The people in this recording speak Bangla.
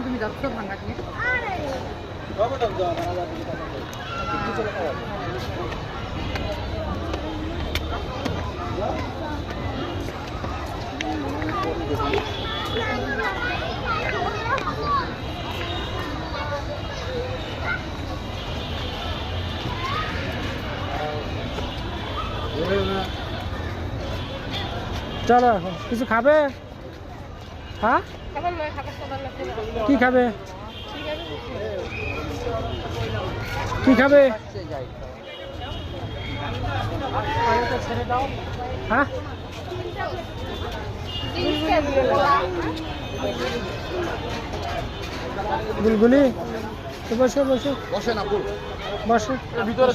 তুমি যাচ্ছ ভাঙ্গা দিয়ে চলো এখন কিছু খাবে? হ্যাঁ কি খাবে? কি খাবে? হ্যাঁ বুলবুলি বসে বসে বসে না বসে ভিতরে